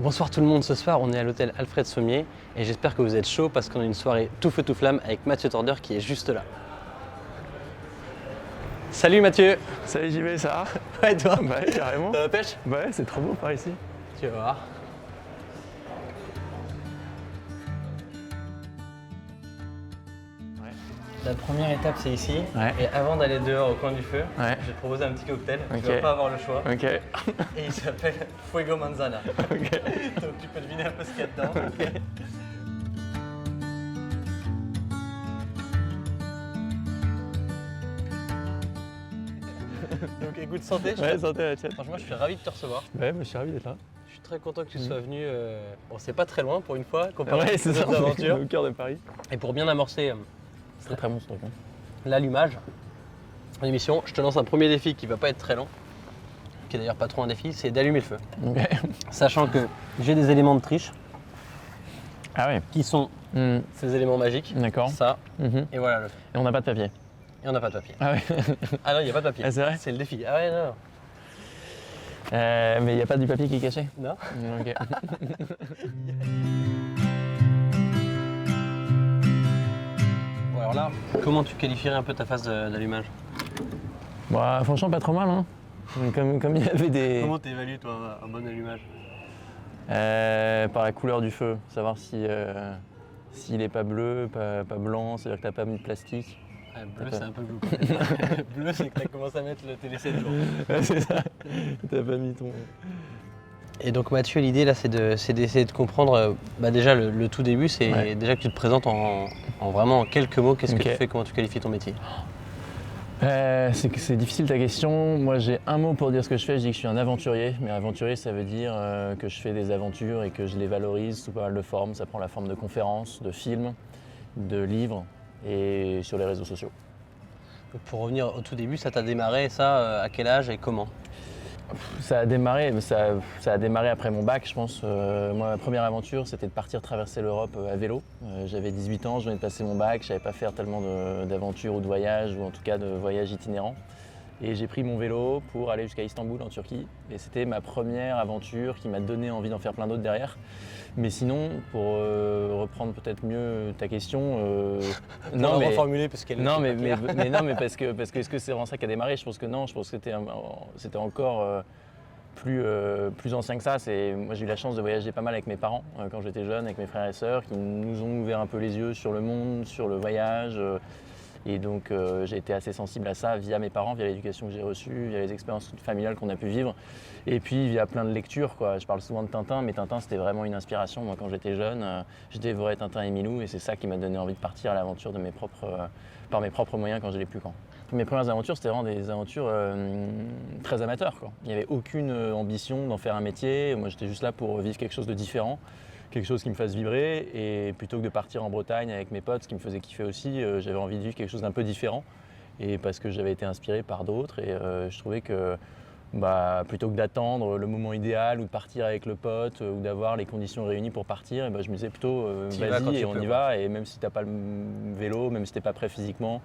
Bonsoir tout le monde, ce soir on est à l'hôtel Alfred Sommier et j'espère que vous êtes chaud parce qu'on a une soirée tout feu tout flamme avec Mathieu Torder qui est juste là. Salut Mathieu. Salut JB, ça va? Ouais toi? Ouais, carrément. T'as la pêche? Ouais, c'est trop beau par ici. Tu vas voir. La première étape c'est ici, Ouais. et avant d'aller dehors au coin du feu, Ouais. je vais te proposer un petit cocktail, Ok. tu vas pas avoir le choix, Ok. et il s'appelle Fuego Manzana. Ok. Donc tu peux deviner un peu ce qu'il y a dedans. Donc écoute, santé. Ouais, santé à la tienne. Franchement, je suis ravi de te recevoir. Ouais, moi je suis ravi d'être là. Je suis très content que tu sois venu. Bon, c'est pas très loin pour une fois, comparé Ouais, à c'est tes ça, autres aventures. au cœur de Paris. Et pour bien amorcer C'est très très bon ce truc. Hein. l'allumage de l'émission, je te lance un premier défi qui va pas être très long, qui est d'ailleurs pas trop un défi, c'est d'allumer le feu. Ok. Sachant que j'ai des éléments de triche Ah ouais. qui sont ces éléments magiques. D'accord. Ça, Mhm. et voilà le feu. Et on n'a pas de papier. Et on n'a pas de papier. Ah ouais. Ah non, il n'y a pas de papier. Ah, c'est vrai? C'est le défi. Ah ouais, non. Mais il n'y a pas du papier qui est caché? Non. Ok. Bon, alors là, comment tu qualifierais un peu ta phase d'allumage? Bah, franchement, pas trop mal. Hein. Comme il y avait des. Comment tu évalues toi un bon allumage? Par la couleur du feu, savoir si s'il n'est pas bleu, pas blanc, c'est-à-dire que tu n'as pas mis de plastique. Bleu, c'est un peu bleu quand même. Bleu, c'est que tu as commencé à mettre le télé 7 jours. Ouais, c'est ça. T'as pas mis ton. Et donc Mathieu, l'idée là, c'est d'essayer de comprendre déjà le tout début, c'est Ouais. déjà que tu te présentes en vraiment en quelques mots, qu'est-ce que Ok. tu fais, comment tu qualifies ton métier? C'est difficile ta question. Moi j'ai un mot pour dire ce que je fais, je dis que je suis un aventurier. Mais aventurier ça veut dire que je fais des aventures et que je les valorise sous pas mal de formes. Ça prend la forme de conférences, de films, de livres et sur les réseaux sociaux. Donc, pour revenir au tout début, ça t'a démarré ça à quel âge et comment? Ça a démarré après mon bac, je pense. Moi, ma première aventure, c'était de partir traverser l'Europe à vélo. J'avais 18 ans, je venais de passer mon bac, je savais pas faire tellement d'aventures ou de voyages, ou en tout cas de voyages itinérants. Et j'ai pris mon vélo pour aller jusqu'à Istanbul, en Turquie. Et c'était ma première aventure qui m'a donné envie d'en faire plein d'autres derrière. Mais sinon, pour reprendre peut-être mieux ta question, Non, mais reformuler parce qu'elle non, est mais pas claire. non, mais parce que est-ce que c'est vraiment ça qui a démarré? Je pense que non, je pense que c'était encore plus ancien que ça. Moi, j'ai eu la chance de voyager pas mal avec mes parents quand j'étais jeune, avec mes frères et sœurs, qui nous ont ouvert un peu les yeux sur le monde, sur le voyage. Et donc, j'ai été assez sensible à ça via mes parents, via l'éducation que j'ai reçue, via les expériences familiales qu'on a pu vivre. Et puis, via plein de lectures, quoi. Je parle souvent de Tintin, mais Tintin, c'était vraiment une inspiration. Moi, quand j'étais jeune, je dévorais Tintin et Milou, et c'est ça qui m'a donné envie de partir à l'aventure par mes propres moyens quand je l'ai pu. Mes premières aventures, c'était vraiment des aventures très amateurs, quoi. Il n'y avait aucune ambition d'en faire un métier. Moi, j'étais juste là pour vivre quelque chose de différent, quelque chose qui me fasse vibrer. Et plutôt que de partir en Bretagne avec mes potes, ce qui me faisait kiffer aussi, j'avais envie de vivre quelque chose d'un peu différent. Et parce que j'avais été inspiré par d'autres, et je trouvais que plutôt que d'attendre le moment idéal ou de partir avec le pote ou d'avoir les conditions réunies pour partir, je me disais plutôt vas-y et on y va. Et même si tu n'as pas le vélo, même si tu n'es pas prêt physiquement,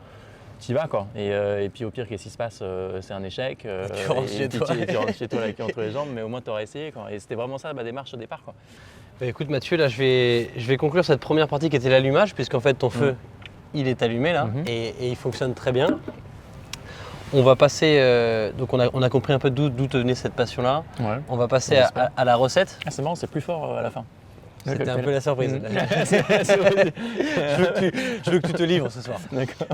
tu y vas, quoi. Et puis au pire, qu'est-ce qui se passe? C'est un échec. Tu rentres chez toi. Tu rentres chez toi la queue entre les jambes, mais au moins tu auras essayé, quoi. Et c'était vraiment ça ma démarche au départ, quoi. Bah, écoute Mathieu, là je vais conclure cette première partie qui était l'allumage, puisqu'en fait ton feu, il est allumé là, et il fonctionne très bien. On va passer, donc on a compris un peu d'où te venait cette passion-là. Ouais. On va passer à la recette. Ah, c'est marrant, c'est plus fort à la fin. C'était un peu la surprise. C'est vrai. Je veux que tu te livres ce soir. D'accord.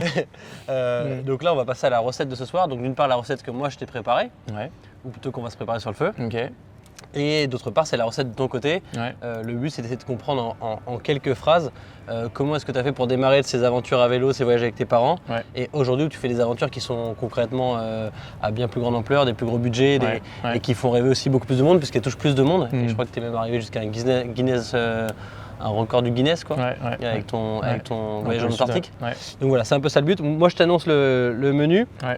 Donc là, on va passer à la recette de ce soir. Donc d'une part, la recette que moi je t'ai préparée, Ouais. ou plutôt qu'on va se préparer sur le feu. Ok. Et d'autre part, c'est la recette de ton côté. Ouais. Le but, c'est d'essayer de comprendre en quelques phrases comment est-ce que tu as fait pour démarrer de ces aventures à vélo, ces voyages avec tes parents. Ouais. Et aujourd'hui, où tu fais des aventures qui sont concrètement à bien plus grande ampleur, des plus gros budgets, et qui font rêver aussi beaucoup plus de monde, puisqu'elles touchent plus de monde. Et je crois que tu es même arrivé jusqu'à un Guinness, un record du Guinness, quoi, avec ton voyage en Antarctique. Ouais. Donc voilà, c'est un peu ça le but. Moi, je t'annonce le menu. Ouais.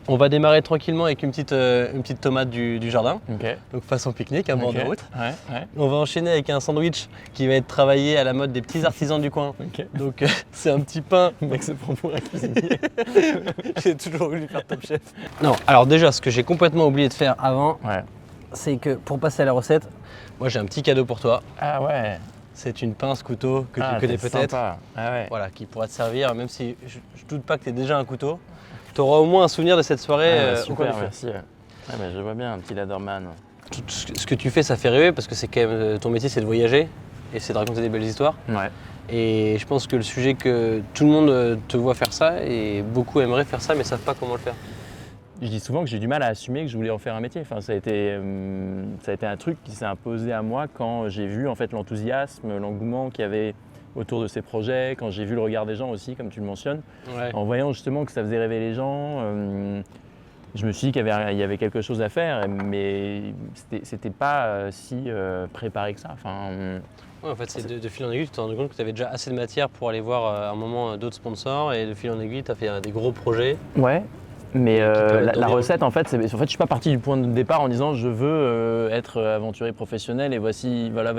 On va démarrer tranquillement avec une petite tomate du jardin, Ok. donc façon pique-nique, à bord de route. Ouais. On va enchaîner avec un sandwich qui va être travaillé à la mode des petits artisans du coin. Ok. Donc c'est un petit pain. Le mec se prend pour un cuisinier. J'ai toujours voulu faire Top Chef. Non, alors déjà, ce que j'ai complètement oublié de faire avant, Ouais. c'est que pour passer à la recette, moi j'ai un petit cadeau pour toi. Ah ouais. C'est une pince couteau que tu connais peut-être. Ah ouais. Voilà, qui pourra te servir, même si je doute pas que tu aies déjà un couteau. Tu auras au moins un souvenir de cette soirée. Super, merci. Je vois bien, un petit Leatherman. Tout ce que tu fais, ça fait rêver parce que c'est quand même ton métier, c'est de voyager et c'est de raconter des belles histoires. Ouais. Et je pense que le sujet que tout le monde te voit faire ça et beaucoup aimeraient faire ça mais ne savent pas comment le faire. Je dis souvent que j'ai du mal à assumer que je voulais en faire un métier. Enfin, ça a été un truc qui s'est imposé à moi quand j'ai vu en fait l'enthousiasme, l'engouement qu'il y avait autour de ces projets, quand j'ai vu le regard des gens aussi, comme tu le mentionnes. Ouais. En voyant justement que ça faisait rêver les gens, je me suis dit qu'il y avait quelque chose à faire, mais c'était pas si préparé que ça. Enfin, ouais, en fait, c'est de fil en aiguille, tu t'es rendu compte que tu avais déjà assez de matière pour aller voir à un moment d'autres sponsors et de fil en aiguille, tu as fait des gros projets. Ouais. Mais la recette, envie. je ne suis pas parti du point de départ en disant je veux être aventurier professionnel et voilà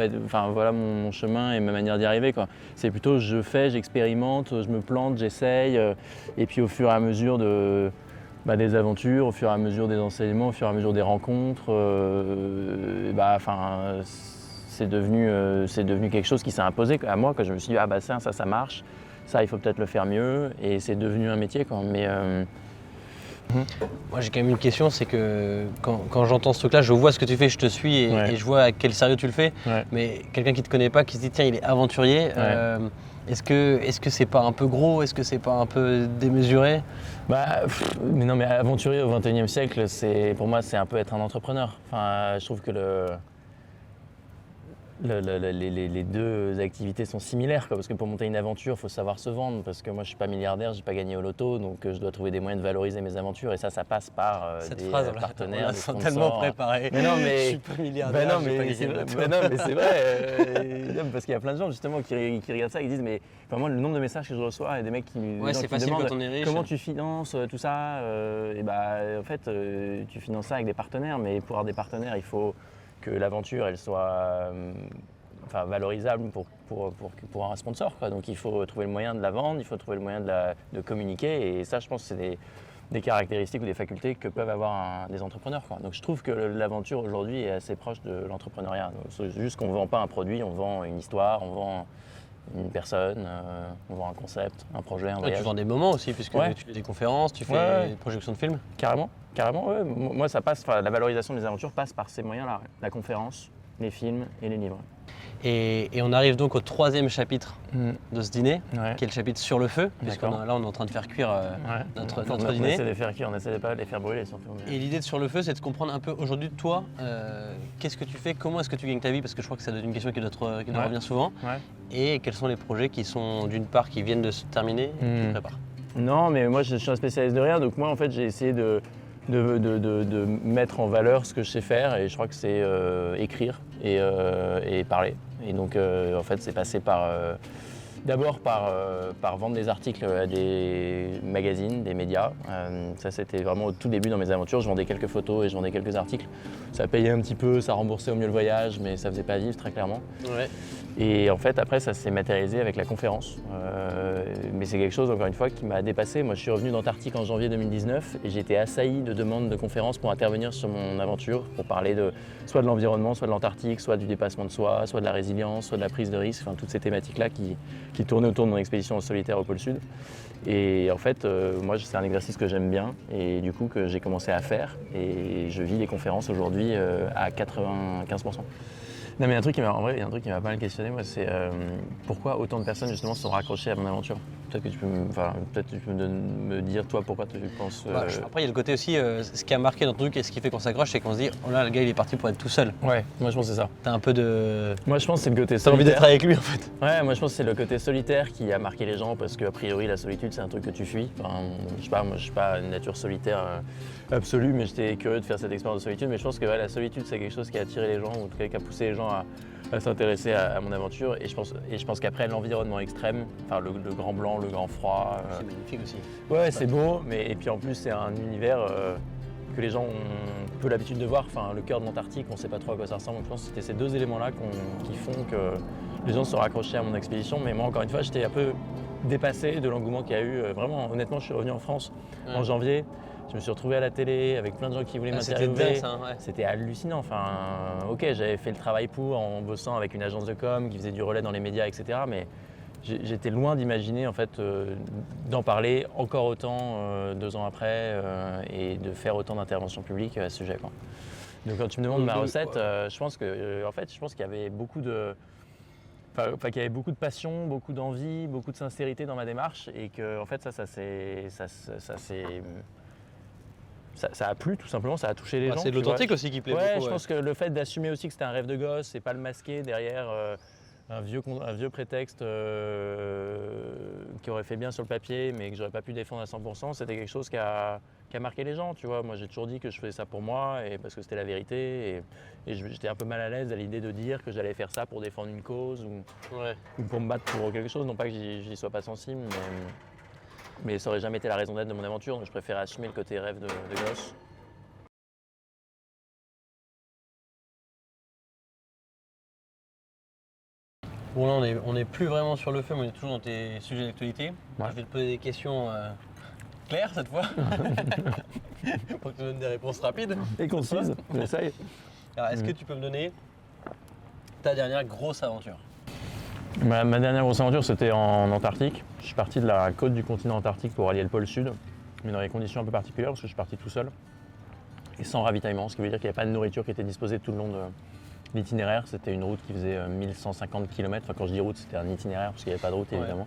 mon chemin et ma manière d'y arriver, quoi. C'est plutôt je fais, j'expérimente, je me plante, j'essaye et puis au fur et à mesure des aventures, au fur et à mesure des enseignements, au fur et à mesure des rencontres, c'est devenu quelque chose qui s'est imposé à moi, que je me suis dit ça marche, ça il faut peut-être le faire mieux et c'est devenu un métier, quoi. Mais moi j'ai quand même une question, c'est que quand j'entends ce truc-là, je vois ce que tu fais, je te suis et je vois à quel sérieux tu le fais. Ouais. Mais quelqu'un qui ne te connaît pas, qui se dit tiens il est aventurier, est-ce que c'est pas un peu gros? Est-ce que c'est pas un peu démesuré? Mais non, mais aventurier au XXIe siècle, pour moi c'est un peu être un entrepreneur. Enfin, je trouve que les deux activités sont similaires, quoi, parce que pour monter une aventure, il faut savoir se vendre, parce que moi je suis pas milliardaire, j'ai pas gagné au loto, donc je dois trouver des moyens de valoriser mes aventures et ça passe par des partenaires, des sponsors. Tellement préparé. Mais non, mais je suis pas milliardaire, j'ai pas gagné au loto. Mais non, mais c'est vrai. Parce qu'il y a plein de gens justement qui regardent ça et qui disent mais moi le nombre de messages que je reçois et des mecs qui c'est qui demandent quand on est riche. Comment tu finances tout ça, en fait tu finances ça avec des partenaires, mais pour avoir des partenaires il faut que l'aventure elle soit valorisable pour un sponsor, quoi. Donc il faut trouver le moyen de la vendre, il faut trouver le moyen de communiquer et ça je pense que c'est des caractéristiques ou des facultés que peuvent avoir des entrepreneurs, quoi. Donc je trouve que l'aventure aujourd'hui est assez proche de l'entrepreneuriat. C'est juste qu'on ne vend pas un produit, on vend une histoire, on vend une personne, on vend un concept, un projet, un voyage. Tu vends des moments aussi puisque tu fais des conférences, tu fais des projections de films. Carrément, ouais. Moi ça passe, la valorisation des aventures passe par ces moyens-là, la conférence, les films et les livres. Et on arrive donc au 3e chapitre de ce dîner, qui est le chapitre sur le feu, puisque là on est en train de faire cuire notre dîner. On essaie de les faire cuire, on essaie de pas les faire brûler surtout. Et l'idée de sur le feu, c'est de comprendre un peu aujourd'hui toi, qu'est-ce que tu fais, comment est-ce que tu gagnes ta vie, parce que je crois que ça doit être une question qui doit revenir souvent, et quels sont les projets qui sont d'une part qui viennent de se terminer et que tu prépares. Non, mais moi je suis un spécialiste de rien, donc moi en fait j'ai essayé de mettre en valeur ce que je sais faire et je crois que c'est écrire et parler. Et donc en fait c'est passé d'abord par vendre des articles à des magazines, des médias. Ça c'était vraiment au tout début dans mes aventures, je vendais quelques photos et je vendais quelques articles. Ça payait un petit peu, ça remboursait au mieux le voyage, mais ça faisait pas vivre très clairement. Ouais. Et en fait après ça s'est matérialisé avec la conférence. Mais c'est quelque chose encore une fois qui m'a dépassé. Moi je suis revenu d'Antarctique en janvier 2019 et j'ai été assailli de demandes de conférences pour intervenir sur mon aventure, pour parler soit de l'environnement, soit de l'Antarctique, soit du dépassement de soi, soit de la résilience, soit de la prise de risque, toutes ces thématiques-là qui tournaient autour de mon expédition en solitaire au pôle Sud. Et en fait, moi c'est un exercice que j'aime bien et du coup que j'ai commencé à faire et je vis les conférences aujourd'hui à 95%. Non mais il y a un truc qui m'a pas mal questionné, moi, c'est pourquoi autant de personnes justement se sont raccrochées à mon aventure. Peut-être que tu peux me dire toi pourquoi tu penses. Après il y a le côté aussi, ce qui a marqué dans ton truc et ce qui fait qu'on s'accroche, c'est qu'on se dit oh là le gars il est parti pour être tout seul. Ouais, moi je pense que c'est ça. T'as un peu de. Moi je pense que c'est le côté solitaire. T'as envie d'être avec lui en fait. Ouais, moi je pense que c'est le côté solitaire qui a marqué les gens parce qu'a priori la solitude c'est un truc que tu fuis. Je sais pas, moi je suis pas une nature solitaire absolue, mais j'étais curieux de faire cette expérience de solitude. Mais je pense que la solitude c'est quelque chose qui a attiré les gens, ou en tout cas qui a poussé les gens à s'intéresser à mon aventure. Et je pense qu'après l'environnement extrême, le grand blanc, le grand froid. C'est magnifique aussi. Ouais, c'est beau, et puis en plus c'est un univers que les gens ont peu l'habitude de voir. Le cœur de l'Antarctique, on ne sait pas trop à quoi ça ressemble. Je pense que c'était ces deux éléments-là qui font que les gens se sont raccrochés à mon expédition. Mais moi, encore une fois, j'étais un peu dépassé de l'engouement qu'il y a eu. Vraiment, honnêtement, je suis revenu en France en janvier. Je me suis retrouvé à la télé avec plein de gens qui voulaient m'interviewer. C'était dingue, ouais. C'était hallucinant. Enfin, ok, j'avais fait le travail pour en bossant avec une agence de com qui faisait du relais dans les médias, etc. Mais j'étais loin d'imaginer en fait d'en parler encore autant 2 ans après et de faire autant d'interventions publiques à ce sujet, quoi. Donc quand tu me demandes ma recette, je pense qu'il y avait beaucoup de qu'il y avait beaucoup de passion, beaucoup d'envie, beaucoup de sincérité dans ma démarche et que en fait ça a plu tout simplement, ça a touché les gens. C'est l'authentique aussi qui plaît beaucoup. Je pense que le fait d'assumer aussi que c'était un rêve de gosse et pas le masquer derrière un vieux prétexte qui aurait fait bien sur le papier mais que j'aurais pas pu défendre à 100%, c'était quelque chose qui a marqué les gens, tu vois. Moi j'ai toujours dit que je faisais ça pour moi et parce que c'était la vérité et j'étais un peu mal à l'aise à l'idée de dire que j'allais faire ça pour défendre une cause ou pour me battre pour quelque chose, non pas que j'y sois pas sensible mais ça aurait jamais été la raison d'être de mon aventure, donc je préfère assumer le côté rêve de gosse. Bon là on est plus vraiment sur le feu, mais on est toujours dans tes sujets d'actualité. Ouais. Je vais te poser des questions claires cette fois, pour que tu donnes des réponses rapides. Et concises, j'essaye. Alors est-ce que tu peux me donner ta dernière grosse aventure? Ma dernière grosse aventure, c'était en Antarctique. Je suis parti de la côte du continent antarctique pour allier le pôle sud, mais dans des conditions un peu particulières parce que je suis parti tout seul et sans ravitaillement, ce qui veut dire qu'il n'y avait pas de nourriture qui était disposée tout le long de l'itinéraire. C'était une route qui faisait 1150 km. Enfin, quand je dis route, c'était un itinéraire parce qu'il n'y avait pas de route évidemment.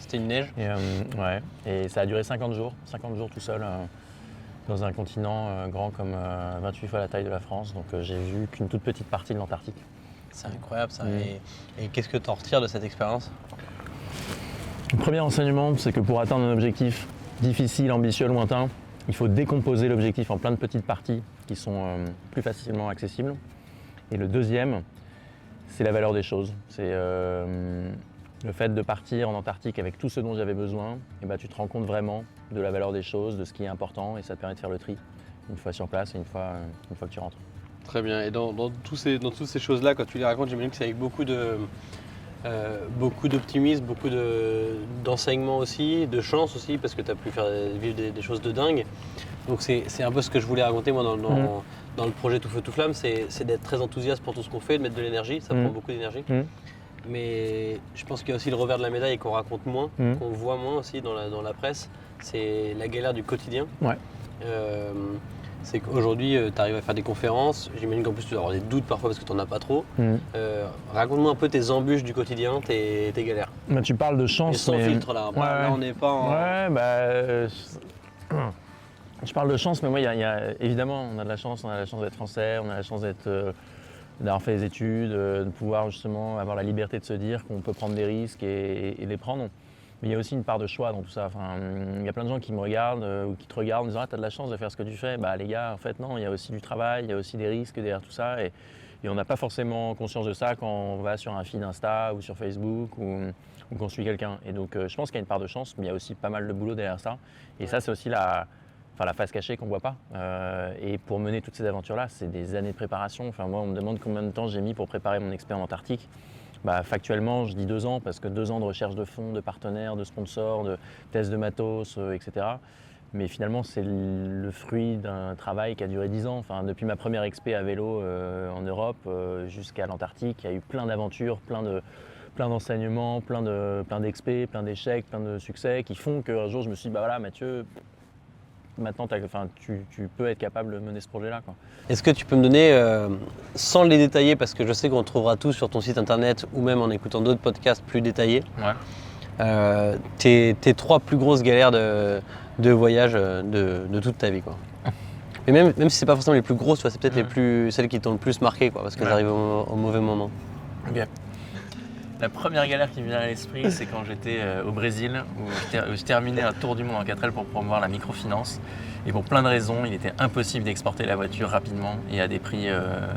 C'était une neige. Et ça a duré 50 jours tout seul dans un continent grand comme 28 fois la taille de la France. Donc j'ai vu qu'une toute petite partie de l'Antarctique. C'est incroyable ça. Et qu'est-ce que tu en retires de cette expérience? Le premier enseignement, c'est que pour atteindre un objectif difficile, ambitieux, lointain, il faut décomposer l'objectif en plein de petites parties qui sont plus facilement accessibles. Et le deuxième, c'est la valeur des choses. C'est le fait de partir en Antarctique avec tout ce dont j'avais besoin. Et tu te rends compte vraiment de la valeur des choses, de ce qui est important, et ça te permet de faire le tri une fois sur place et une fois que tu rentres. Très bien. Et dans toutes ces choses-là, quand tu les racontes, j'imagine que c'est avec beaucoup d'optimisme, beaucoup d'enseignement aussi, de chance aussi, parce que tu as pu vivre des choses de dingue. Donc c'est un peu ce que je voulais raconter moi dans le projet Tout Feu Tout Flamme, c'est d'être très enthousiaste pour tout ce qu'on fait, de mettre de l'énergie, ça prend beaucoup d'énergie. Mais je pense qu'il y a aussi le revers de la médaille qu'on raconte moins, qu'on voit moins aussi dans la presse, c'est la galère du quotidien. Ouais. C'est qu'aujourd'hui, tu arrives à faire des conférences. J'imagine qu'en plus, tu dois avoir des doutes parfois parce que tu n'en as pas trop. Raconte-moi un peu tes embûches du quotidien, tes galères. Tu parles de chance. Et sans filtre là. Là, on n'est pas en. Je parle de chance, mais moi, évidemment, on a de la chance d'être français, on a la chance d'avoir fait des études, de pouvoir justement avoir la liberté de se dire qu'on peut prendre des risques et les prendre. Mais il y a aussi une part de choix dans tout ça. Enfin, il y a plein de gens qui me regardent ou qui te regardent en disant « Ah, t'as de la chance de faire ce que tu fais ». Les gars, en fait, non, il y a aussi du travail, il y a aussi des risques derrière tout ça. Et on n'a pas forcément conscience de ça quand on va sur un feed Insta ou sur Facebook ou qu'on suit quelqu'un. Et donc, je pense qu'il y a une part de chance, mais il y a aussi pas mal de boulot derrière ça. Et ça, c'est aussi la face cachée qu'on ne voit pas. Et pour mener toutes ces aventures-là, c'est des années de préparation. Enfin, moi, on me demande combien de temps j'ai mis pour préparer mon expert en Antarctique. Factuellement, je dis 2 ans, parce que 2 ans de recherche de fonds, de partenaires, de sponsors, de tests de matos, etc. Mais finalement, c'est le fruit d'un travail qui a duré 10 ans. Enfin, depuis ma première expé à vélo en Europe jusqu'à l'Antarctique, il y a eu plein d'aventures, plein d'enseignements, plein d'expés, plein d'échecs, plein de succès qui font qu'un jour, je me suis dit, Mathieu, maintenant, tu peux être capable de mener ce projet-là, quoi. Est-ce que tu peux me donner, sans les détailler, parce que je sais qu'on trouvera tout sur ton site internet ou même en écoutant d'autres podcasts plus détaillés, tes 3 plus grosses galères de voyage de toute ta vie, quoi. Mais même si c'est pas forcément les plus grosses, c'est peut-être celles qui t'ont le plus marqué, quoi, parce qu'elles arrivent au mauvais moment. Okay. La première galère qui me vient à l'esprit, c'est quand j'étais au Brésil, où je terminais un tour du monde en 4L pour promouvoir la microfinance. Et pour plein de raisons, il était impossible d'exporter la voiture rapidement et à des prix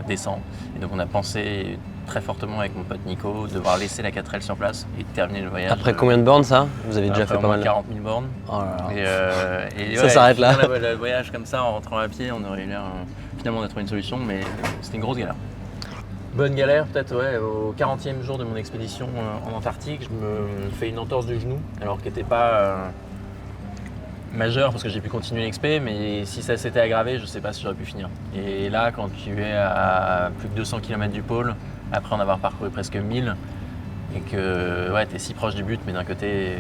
décents. Et donc on a pensé très fortement avec mon pote Nico de devoir laisser la 4L sur place et terminer le voyage. Après combien de bornes ça? Vous avez déjà fait pas mal? 40 000 bornes. Oh là là. Et ça s'arrête là. Le voyage comme ça, en rentrant à pied, on aurait eu l'air finalement de trouver une solution, mais c'était une grosse galère. Bonne galère, peut-être, au 40e jour de mon expédition en Antarctique, je me fais une entorse du genou, alors qu'elle n'était pas majeur parce que j'ai pu continuer l'expé, mais si ça s'était aggravé, je sais pas si j'aurais pu finir. Et là, quand tu es à plus de 200 km du pôle, après en avoir parcouru presque 1000, et que ouais, tu es si proche du but, mais d'un côté,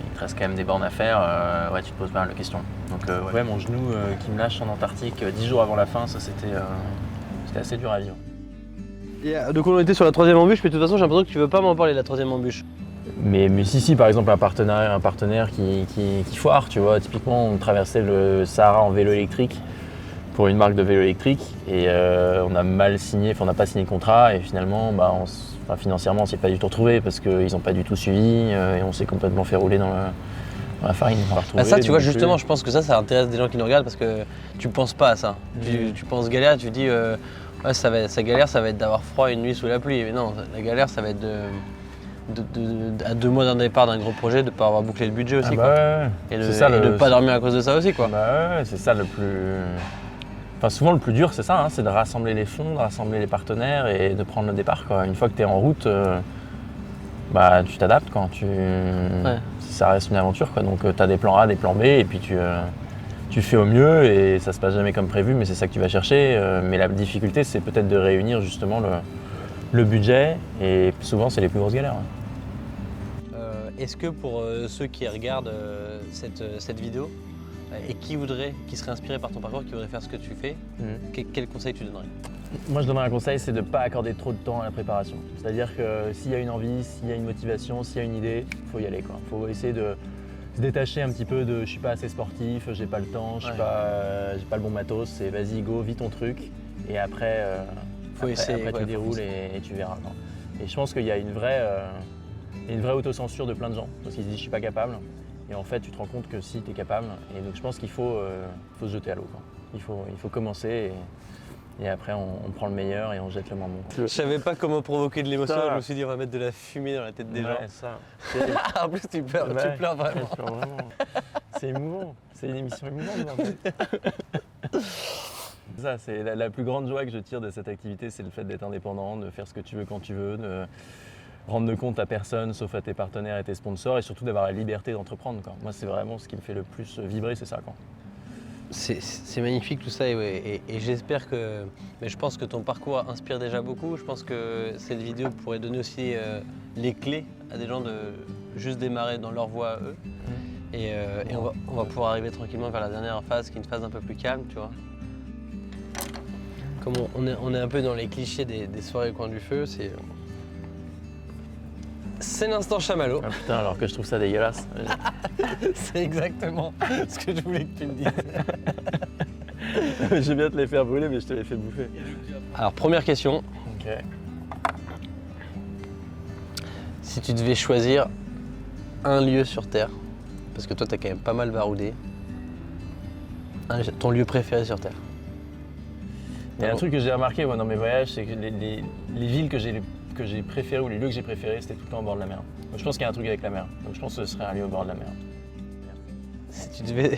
il te reste quand même des bornes à faire, ouais, tu te poses pas mal de questions. Donc ouais, mon genou qui me lâche en Antarctique 10 jours avant la fin, ça c'était assez dur à vivre. Donc on était sur la 3e embûche, mais de toute façon j'ai l'impression que tu veux pas m'en parler de la 3e embûche. Mais si, par exemple un partenaire qui foire, tu vois, typiquement on traversait le Sahara en vélo électrique pour une marque de vélo électrique et on a mal signé, on n'a pas signé le contrat et finalement financièrement on s'est pas du tout retrouvé parce qu'ils n'ont pas du tout suivi et on s'est complètement fait rouler dans la farine. Ça tu vois justement, je pense que ça intéresse des gens qui nous regardent parce que tu penses pas à ça. Tu penses galère, tu dis ouais, ça galère, ça va être d'avoir froid une nuit sous la pluie, mais non, la galère ça va être à 2 mois d'un départ d'un gros projet, de ne pas avoir bouclé le budget aussi. Ouais. Et de ne pas dormir à cause de ça aussi. Quoi. Ouais, c'est ça le plus. Enfin, souvent le plus dur c'est ça, hein, c'est de rassembler les fonds, de rassembler les partenaires et de prendre le départ. Quoi. Une fois que tu es en route, tu t'adaptes quand ça reste une aventure. Quoi. Donc tu as des plans A, des plans B et puis tu fais au mieux et ça se passe jamais comme prévu, mais c'est ça que tu vas chercher. Mais la difficulté c'est peut-être de réunir justement le budget et souvent c'est les plus grosses galères. Est-ce que pour ceux qui regardent cette vidéo et qui seraient inspirés par ton parcours, qui voudraient faire ce que tu fais, quel conseil tu donnerais? Moi je donnerais un conseil, c'est de ne pas accorder trop de temps à la préparation. C'est-à-dire que s'il y a une envie, s'il y a une motivation, s'il y a une idée, il faut y aller. Il faut essayer de se détacher un petit peu de je suis pas assez sportif, j'ai pas le temps, j'ai pas le bon matos, c'est vas-y go, vis ton truc et après, tu déroules et tu verras. Non. Et je pense qu'il y a une vraie autocensure de plein de gens parce qu'ils se disent je suis pas capable et en fait tu te rends compte que si tu es capable et donc je pense qu'il faut se jeter à l'eau. Il faut commencer et après on prend le meilleur et on jette le moins bon. Je savais pas comment provoquer de l'émotion, je me suis dit on va mettre de la fumée dans la tête des gens. Ça. En plus tu pleures vraiment. C'est émouvant, c'est une émission émouvante en fait. Ça, c'est la plus grande joie que je tire de cette activité, c'est le fait d'être indépendant, de faire ce que tu veux quand tu veux, de rendre de compte à personne sauf à tes partenaires et tes sponsors et surtout d'avoir la liberté d'entreprendre. Quoi. Moi, c'est vraiment ce qui me fait le plus vibrer, c'est ça. Quoi. C'est magnifique tout ça et j'espère que. Mais je pense que ton parcours inspire déjà beaucoup. Je pense que cette vidéo pourrait donner aussi les clés à des gens de juste démarrer dans leur voie à eux. Et on va pouvoir arriver tranquillement vers la dernière phase qui est une phase un peu plus calme, tu vois. Comme on est un peu dans les clichés des soirées au coin du feu, c'est l'instant chamallow. Ah putain, alors que je trouve ça dégueulasse. C'est exactement ce que je voulais que tu me dises. Je vais bien te les faire brûler, mais je te les fais bouffer. Alors, première question. Ok. Si tu devais choisir un lieu sur Terre, parce que toi, t'as quand même pas mal baroudé, ton lieu préféré sur Terre? Il y a un truc que j'ai remarqué dans mes voyages, c'est que les villes que j'ai préférées ou les lieux que j'ai préférés, c'était tout le temps au bord de la mer. Donc je pense qu'il y a un truc avec la mer. Donc je pense que ce serait un lieu au bord de la mer. Si tu devais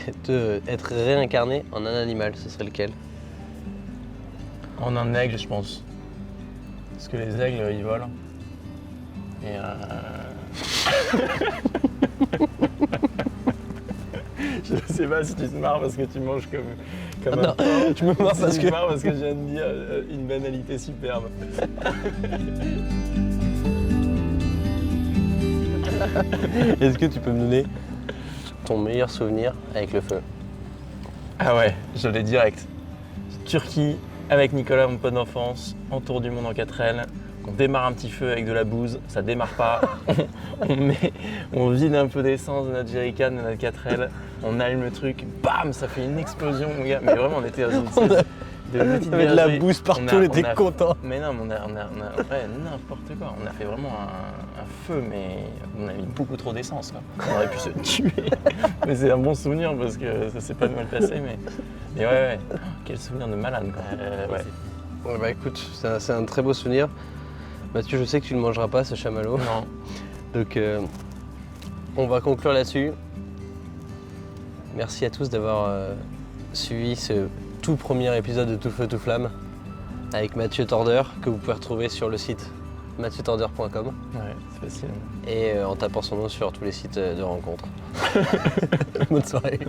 être réincarné en un animal, ce serait lequel? En un aigle, je pense. Parce que les aigles, ils volent. Et je sais pas si tu te marres parce que tu manges comme non, je me marre parce que je viens de dire une banalité superbe. Est-ce que tu peux me donner ton meilleur souvenir avec le feu? Ah ouais, je l'ai direct. Turquie, avec Nicolas, mon pote d'enfance, en tour du monde en 4L. On démarre un petit feu avec de la bouse, ça démarre pas. on vide un peu d'essence de notre jerrycan, de notre 4L, on allume le truc, bam, ça fait une explosion, mon gars. Mais vraiment, on était dans une petite avec de la bouse partout, on était contents. Mais non, on a ouais, n'importe quoi. On a fait vraiment un feu, mais on a mis beaucoup trop d'essence. On aurait pu se tuer. Mais c'est un bon souvenir parce que ça s'est pas mal passé. Mais ouais, quel souvenir de malade. Quoi. Ouais, bah écoute, c'est un très beau souvenir. Mathieu, je sais que tu ne mangeras pas ce chamallow. Non. Donc on va conclure là-dessus. Merci à tous d'avoir suivi ce tout premier épisode de Tout Feu Tout Flamme avec Mathieu Tordeur que vous pouvez retrouver sur le site MathieuTorder.com. Ouais, c'est facile. Et en tapant son nom sur tous les sites de rencontres. Bonne soirée.